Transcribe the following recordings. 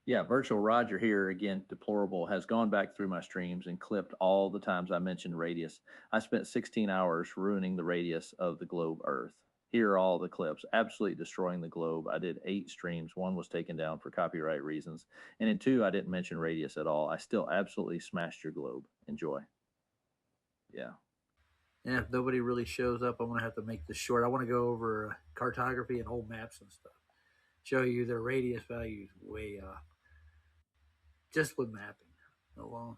Yeah, Virtual Roger here again, deplorable, has gone back through my streams and clipped all the times I mentioned radius. I spent 16 hours ruining the radius of the globe Earth. Here are all the clips, absolutely destroying the globe. I did 8 streams. One was taken down for copyright reasons. And in 2, I didn't mention radius at all. I still absolutely smashed your globe. Enjoy. Yeah. And if nobody really shows up, I'm going to have to make this short. I want to go over cartography and old maps and stuff. Show you their radius values way off. Just with mapping alone.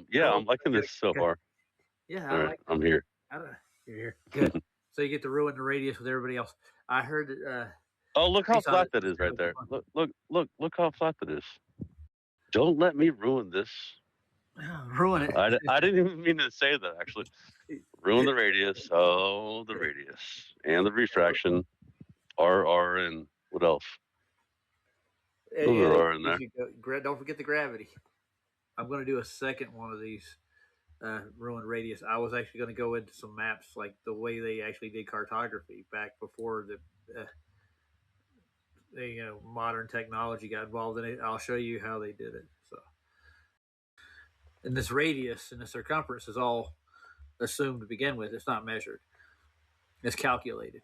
Yeah, I'm liking this so far. Yeah, All right, I'm here. You're here. Good. So you get to ruin the radius with everybody else. I heard that. Oh, look how flat that is right there. Look how flat that is. Don't let me ruin this. Ruin it. I didn't even mean to say that, actually. Ruin the radius. Oh, the radius. And the refraction. RR, and what else? Those are in there. Don't forget the gravity. I'm going to do a second one of these ruined radius. I was actually going to go into some maps, like the way they actually did cartography back before the modern technology got involved in it. I'll show you how they did it. So, and this radius and the circumference is all assumed to begin with. It's not measured. It's calculated.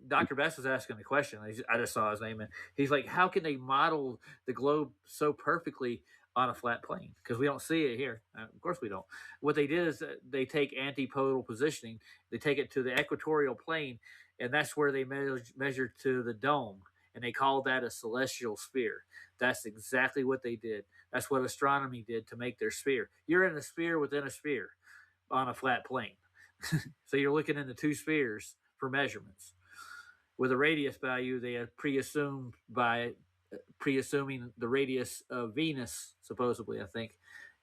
Dr. Best was asking the question. I just saw his name, and he's like, "How can they model the globe so perfectly on a flat plane? Because we don't see it here. Of course, we don't. What they did is they take antipodal positioning. They take it to the equatorial plane, and that's where they measure to the dome, and they call that a celestial sphere. That's exactly what they did. That's what astronomy did to make their sphere. You're in a sphere within a sphere on a flat plane, so you're looking into 2 spheres for measurements." With a radius value, they had pre-assuming the radius of Venus, supposedly, I think,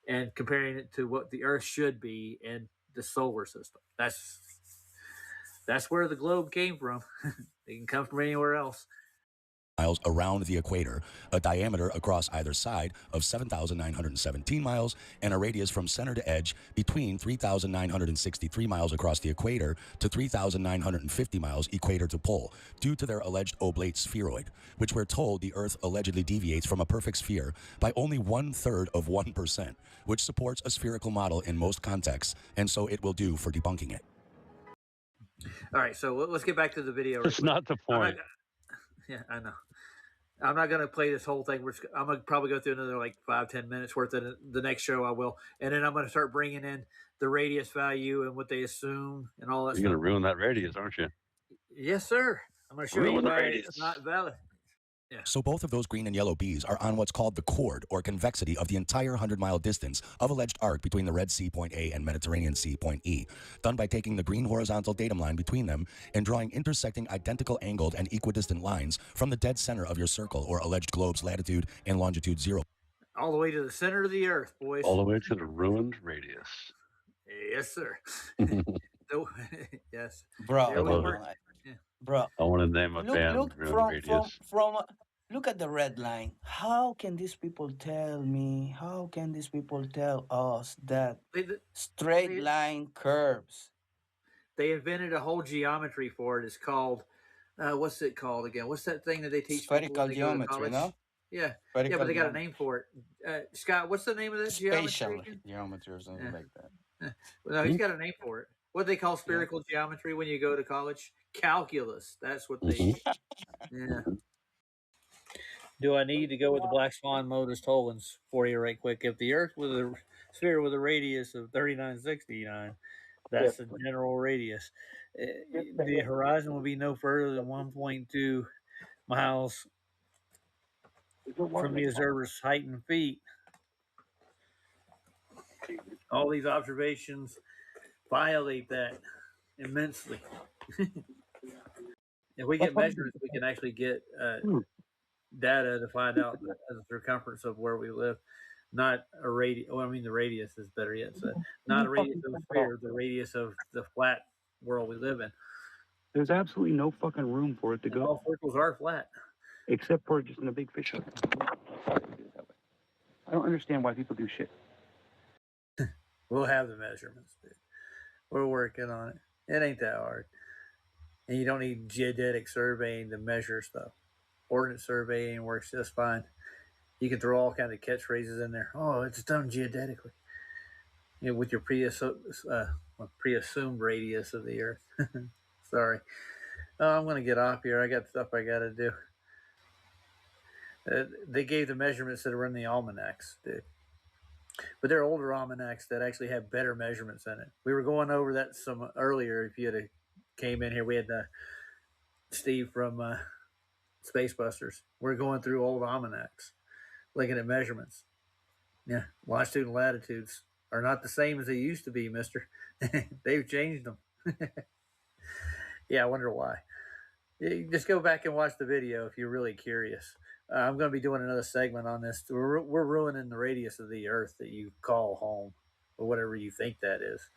and comparing it to what the Earth should be in the solar system. That's where the globe came from. It can come from anywhere else. Miles around the equator, a diameter across either side of 7,917 miles, and a radius from center to edge between 3,963 miles across the equator to 3,950 miles equator to pole, due to their alleged oblate spheroid, which we're told the Earth allegedly deviates from a perfect sphere by only 1/3 of 1%, which supports a spherical model in most contexts, and so it will do for debunking it. All right, so let's get back to the video. That's not the point. Yeah, I know. I'm not going to play this whole thing. I'm going to probably go through another like 5-10 minutes worth of the next show. I will. And then I'm going to start bringing in the radius value and what they assume and all that stuff. You're going to ruin that radius, aren't you? Yes, sir. I'm going to show you why it's not valid. Yeah. So both of those green and yellow bees are on what's called the chord, or convexity, of the entire 100-mile distance of alleged arc between the Red Sea point A and Mediterranean Sea point E, done by taking the green horizontal datum line between them and drawing intersecting identical angled and equidistant lines from the dead center of your circle, or alleged globe's latitude and longitude 0. All the way to the center of the Earth, boys. All the way to the ruined radius. Yes, sir. Yes. Bro, I want to name a band Radius. Look at the red line. How can these people tell me? How can these people tell us that straight line curves? They invented a whole geometry for it. It's called, what's it called again? What's that thing that they teach? Spherical geometry, no? Yeah. But they got a name for it. Scott, what's the name of that geometry? Spatial geometry or something like that. Well, no, he's got a name for it. What do they call spherical geometry when you go to college? Calculus. That's what they. Yeah. Do I need to go with the Black Swan Motors Tollens for you right quick? If the Earth was a sphere with a radius of 3969, that's the general radius. The horizon will be no further than 1.2 miles from the observer's height in feet. All these observations violate that immensely. If we get measures, we can actually get data to find out the circumference of where we live, not a radius. Well, I mean, the radius is better yet. So not a radius of the sphere, the radius of the flat world we live in. There's absolutely no fucking room for it to go. All circles are flat. Except for just in a big fish hook. I don't understand why people do shit. We'll have the measurements, dude. We're working on it. It ain't that hard. And you don't need geodetic surveying to measure stuff. Ordnance surveying works just fine. You can throw all kinds of catchphrases in there. Oh, it's done geodetically. With your preassumed radius of the Earth. Sorry. I'm going to get off here. I got stuff I got to do. They gave the measurements that are in the almanacs, dude. But there are older almanacs that actually have better measurements in it. We were going over that some earlier. If you had came in here, we had Steve from Spacebusters. We're going through old almanacs, looking at measurements. Yeah, longitude and latitudes are not the same as they used to be, mister. They've changed them. Yeah, I wonder why. You just go back and watch the video if you're really curious. I'm going to be doing another segment on this. We're ruining the radius of the Earth that you call home, or whatever you think that is.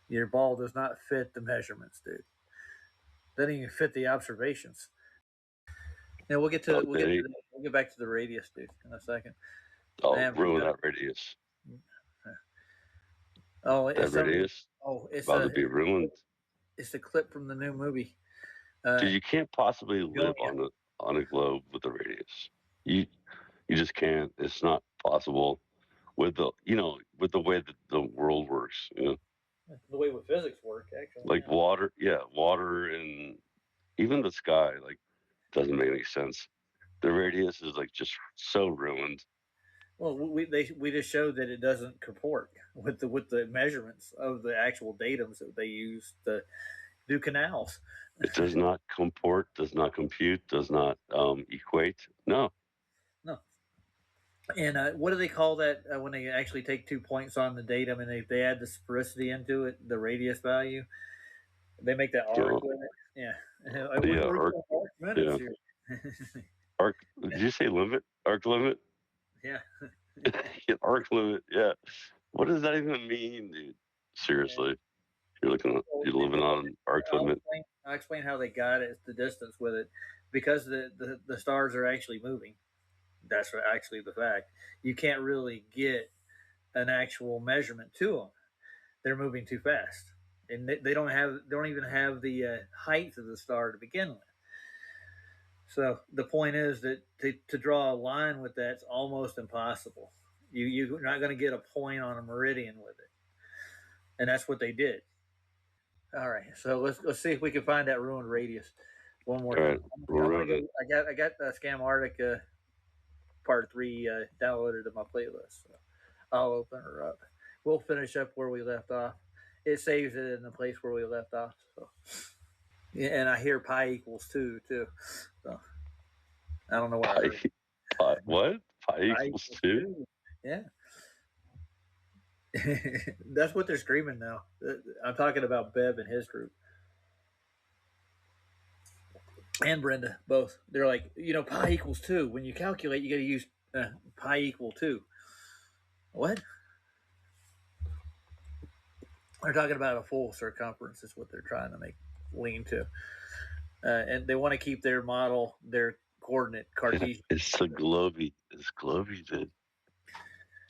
Your ball does not fit the measurements, dude. Doesn't even fit the observations. Yeah, we'll get back to the radius, dude, in a second. Oh, ruin that radius. Oh, that radius. It's about to be ruined. It's a clip from the new movie. Dude, you can't possibly live on a globe with a radius. You just can't. It's not possible with the way that the world works. The way physics work, actually. Like water, and even the sky, like, doesn't make any sense. The radius is like just so ruined. Well, we just showed that it doesn't comport with the measurements of the actual datums that they use to do canals. It does not comport, does not compute, does not equate. No. And what do they call that when they actually take 2 points on the datum and they add the sphericity into it, the radius value? They make that arc limit. Yeah. Arc minutes here. Arc. Did you say limit? Arc limit? Yeah. Arc limit. Yeah. What does that even mean, dude? Seriously. You're living on an arc limit. I'll explain how they got it. It's the distance with it, because the stars are actually moving. That's actually the fact. You can't really get an actual measurement to them. They're moving too fast, and they don't even have the height of the star to begin with. So the point is that to draw a line with that's almost impossible. You're not going to get a point on a meridian with it, and that's what they did. All right, so let's see if we can find that ruined radius one more time. I got Scam Arctic Part 3 downloaded to my playlist. So I'll open her up. We'll finish up where we left off. It saves it in the place where we left off. So yeah, and I hear pi equals 2 too. So I don't know why. What? Pi equals 2? Yeah. That's what they're screaming now. I'm talking about Bev and his group. And Brenda, both. They're like, pi equals 2. When you calculate, you got to use pi equal 2. What? They're talking about a full circumference is what they're trying to lean to. And they want to keep their model, their coordinate Cartesian. It's so globey. It's globey, dude.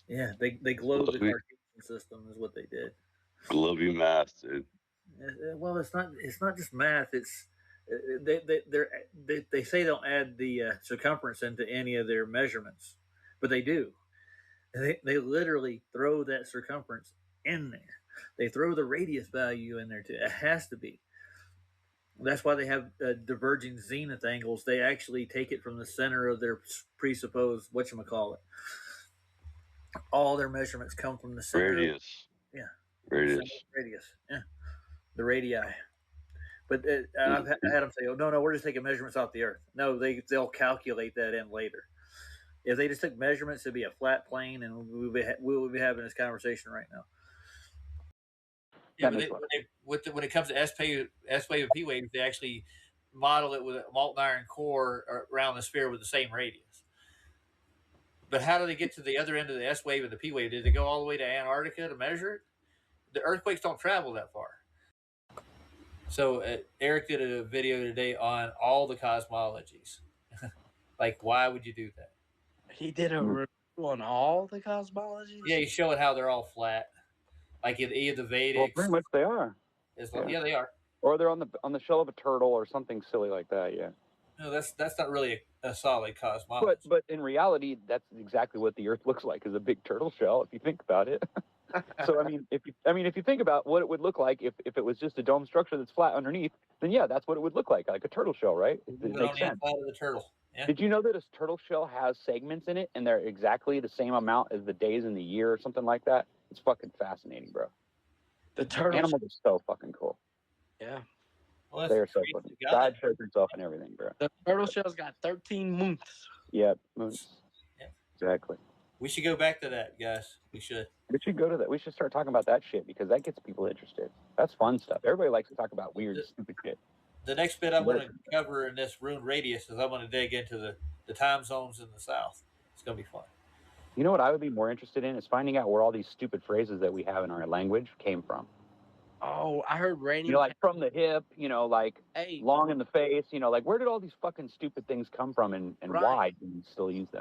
Yeah, they globe the Cartesian system is what they did. Globey math, dude. Well, it's not just math. It's they say don't add the circumference into any of their measurements, but they do. They literally throw that circumference in there. They throw the radius value in there too. It has to be. That's why they have diverging zenith angles. They actually take it from the center of their presupposed whatchamacallit. All their measurements come from the center. Radius. Yeah. Radius. Yeah. The radii. But I've had them say, "Oh no, we're just taking measurements off the Earth." No, they'll calculate that in later. If they just took measurements, it'd be a flat plane, and we would be having this conversation right now. Yeah, but when it comes to S wave and P wave, they actually model it with a molten iron core around the sphere with the same radius. But how do they get to the other end of the S wave and the P wave? Did they go all the way to Antarctica to measure it? The earthquakes don't travel that far. So Eric did a video today on all the cosmologies. Like, why would you do that? He did a review on all the cosmologies? Yeah, he's showing how they're all flat. Like in the Vedics. Well, pretty much they are. Yeah, they are. Or they're on the shell of a turtle or something silly like that, yeah. No, that's not really a solid cosmology. But in reality, that's exactly what the Earth looks like, is a big turtle shell, if you think about it. So if you think about what it would look like if it was just a dome structure that's flat underneath, then yeah, that's what it would look like a turtle shell, right? It makes sense. On the turtle. Yeah. Did you know that a turtle shell has segments in it, and they're exactly the same amount as the days in the year, or something like that? It's fucking fascinating, bro. The turtle animals are so fucking cool. Yeah. Well, they're so fucking. God shows himself and everything, bro. The turtle shell's got 13 months. Yep. Moons. Yeah. Exactly. We should go back to that, guys. We should. We should go to that. We should start talking about that shit because that gets people interested. That's fun stuff. Everybody likes to talk about weird, stupid shit. The next bit I'm going to cover in this rune radius is I'm going to dig into the time zones in the South. It's going to be fun. You know what I would be more interested in is finding out where all these stupid phrases that we have in our language came from. Oh, I heard raining. You know, like from the hip, you know, like hey, long in the face, you know, like where did all these fucking stupid things come from and why do we still use them?